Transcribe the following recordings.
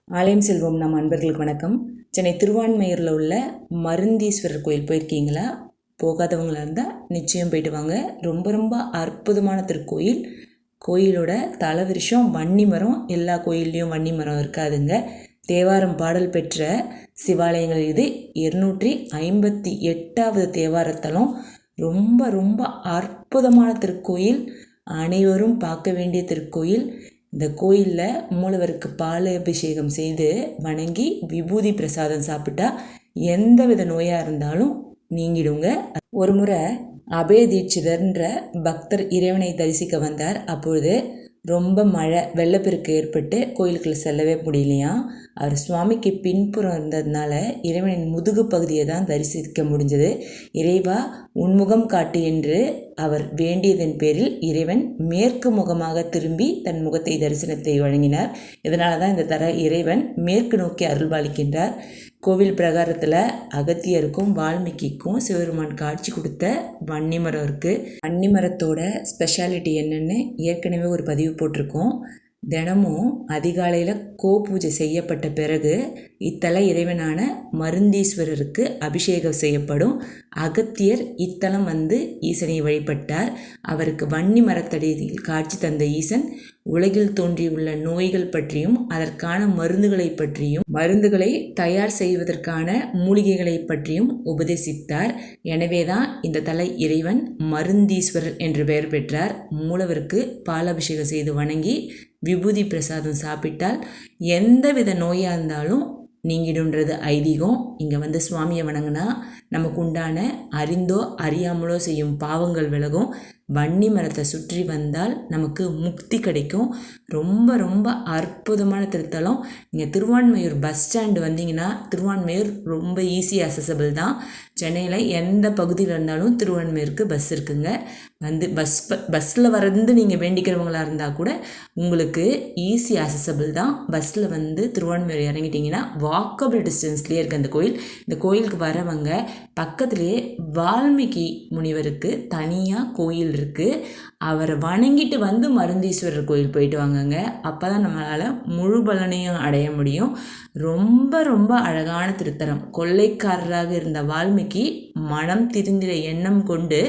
ஆலயம் செல்வோம் நம் அன்பர்களுக்கு வணக்கம். சென்னை திருவான்மையூரில் உள்ள மருந்தீஸ்வரர் கோயில் போயிருக்கீங்களா? போகாதவங்களாக இருந்தால் நிச்சயம் போயிட்டு வாங்க. ரொம்ப ரொம்ப அற்புதமான திருக்கோயில். கோயிலோட தலவிருஷம் வன்னி மரம். எல்லா கோயில்லையும் வன்னி மரம் இருக்காதுங்க. தேவாரம் பாடல் பெற்ற சிவாலயங்கள் இது. 258வது தேவாரத்தலம். ரொம்ப ரொம்ப அற்புதமான திருக்கோயில். அனைவரும் பார்க்க வேண்டிய திருக்கோயில். இந்த கோயிலில் மூலவருக்கு பால் அபிஷேகம் செய்து வணங்கி விபூதி பிரசாதம் சாப்பிட்டா எந்த வித நோயாக இருந்தாலும் நீங்கிடுங்க. ஒரு முறை அபய தீட்சிதர்ன்ற பக்தர் இறைவனை தரிசிக்க வந்தார். அப்பொழுது ரொம்ப மழை, வெள்ளப்பெருக்கு ஏற்பட்டு கோயிலுக்குள்ளே செல்லவே முடியலையா. அவர் சுவாமிக்கு பின்புறம் இருந்ததுனால இறைவனின் முதுகு பகுதியை தான் தரிசிக்க முடிஞ்சது. இறைவா உன்முகம் காட்டு என்று அவர் வேண்டியதன் பேரில் இறைவன் மேற்கு முகமாக திரும்பி தன் முகத்தை தரிசனத்தை வழங்கினார். இதனால தான் இந்த இறைவன் மேற்கு நோக்கி அருள்பாலிக்கின்றார். கோவில் பிரகாரத்தில் அகத்தியருக்கும் வால்மீகிக்கும் சிவபெருமான் காட்சி கொடுத்த வன்னிமரம் இருக்குது. வன்னிமரத்தோட ஸ்பெஷாலிட்டி என்னென்னு ஏற்கனவே ஒரு பதிவு போட்டிருக்கோம். தினமும் அதிகாலையில் பூஜை செய்யப்பட்ட பிறகு இத்தல இறைவனான மருந்தீஸ்வரருக்கு அபிஷேகம் செய்யப்படும். அகத்தியர் இத்தலம் ஈசனை வழிபட்டார். அவருக்கு வன்னி மரத்தடியில் காட்சி தந்த ஈசன் உலகில் தோன்றியுள்ள நோய்கள் பற்றியும் அதற்கான மருந்துகளை தயார் செய்வதற்கான மூலிகைகளை பற்றியும் உபதேசித்தார். எனவேதான் இந்த தல இறைவன் மருந்தீஸ்வரர் என்று பெயர் பெற்றார். மூலவருக்கு பாலாபிஷேகம் செய்து வணங்கி விபூதி பிரசாதம் சாப்பிட்டால் எந்தவித நோயாக இருந்தாலும் நீங்கிடுன்றது ஐதீகம். இங்கே சுவாமியை வணங்கினா நமக்கு உண்டான அறிந்தோ அறியாமலோ செய்யும் பாவங்கள் விலகும். வன்னி மரத்தை சுற்றி வந்தால் நமக்கு முக்தி கிடைக்கும். ரொம்ப ரொம்ப அற்புதமான திருத்தலம். நீங்கள் திருவான்மையூர் பஸ் ஸ்டாண்டு வந்தீங்கன்னா திருவான்மையூர் ரொம்ப ஈஸி அசசபிள் தான். சென்னையில் எந்த பகுதியில் இருந்தாலும் திருவான்மையூருக்கு பஸ் இருக்குங்க. பஸ்ஸில் நீங்கள் வேண்டிக்கிறவங்களாக இருந்தால் கூட உங்களுக்கு ஈஸி அசசபிள் தான். பஸ்ஸில் திருவான்மையூர் இறங்கிட்டிங்கன்னா வாக்கபிள் டிஸ்டன்ஸ்லேயே இருக்குது அந்த கோயில். இந்த கோயிலுக்கு வரவங்க பக்கத்துலேயே வால்மீகி முனிவருக்கு தனியாக கோயில் இருக்குது. அவரை வணங்கிட்டு மருந்தீஸ்வரர் கோயில் போயிட்டு வாங்கங்க. அப்போ தான் நம்மளால் முழு பலனையும் அடைய முடியும். ரொம்ப ரொம்ப அழகான திருத்தலம். கொள்ளைக்காரராக இருந்த வால்மீகி மனம் திருந்திட எண்ணம் கொண்டு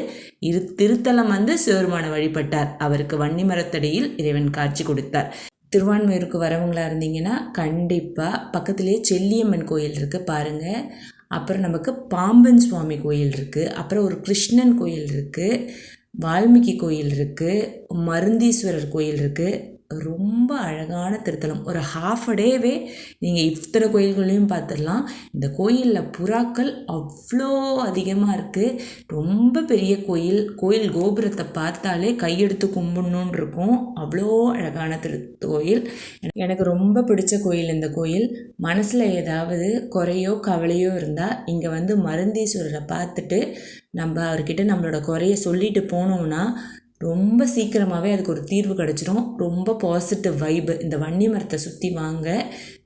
திருத்தலம் சிவபெருமானை வழிபட்டார். அவருக்கு வன்னி மரத்தடியில் இறைவன் காட்சி கொடுத்தார். திருவான்மையூருக்கு வரவங்களா இருந்தீங்கன்னா கண்டிப்பாக பக்கத்துலேயே செல்லியம்மன் கோயில் இருக்குது, பாருங்கள். அப்புறம் நமக்கு பாம்பன் சுவாமி கோயில் இருக்குது. அப்புறம் ஒரு கிருஷ்ணன் கோயில் இருக்குது, வால்மீகி கோயில் இருக்குது, மருந்தீஸ்வரர் கோயில் இருக்குது. ரொம்ப அழகான திருத்தலம். ஒரு ½ டேவே நீங்கள் இத்தனை கோயில்களையும் பார்த்துடலாம். இந்த கோயிலில் புறாக்கள் அவ்வளோ அதிகமாக இருக்குது. ரொம்ப பெரிய கோயில். கோயில் கோபுரத்தை பார்த்தாலே கையெடுத்து கும்பிடணுன்னு இருக்கும். அவ்வளோ அழகான கோயில். எனக்கு ரொம்ப பிடிச்ச கோயில் இந்த கோயில். மனசில் ஏதாவது குறையோ கவலையோ இருந்தால் இங்கே மருந்தீஸ்வரரை பார்த்துட்டு நம்ம அவர்கிட்ட நம்மளோட குறைய சொல்லிட்டு போனோம்னா ரொம்ப சீக்கிரமாகவே அதுக்கு ஒரு தீர்வு கிடச்சிரும். ரொம்ப பாசிட்டிவ் வைப்பு. இந்த வன்னி மரத்தை சுற்றி வாங்க.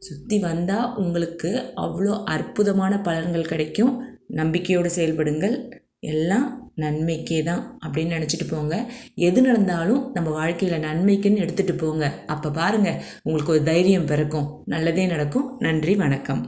சுற்றி வந்தால் உங்களுக்கு அவ்வளோ அற்புதமான பலன்கள் கிடைக்கும். நம்பிக்கையோடு செயல்படுங்கள். எல்லாம் நன்மைக்கே தான் அப்படின்னு நினச்சிட்டு போங்க. எது நடந்தாலும் நம்ம வாழ்க்கையில் நன்மைக்குன்னு எடுத்துகிட்டு போங்க. அப்போ பாருங்கள், உங்களுக்கு ஒரு தைரியம் பிறக்கும். நல்லதே நடக்கும். நன்றி, வணக்கம்.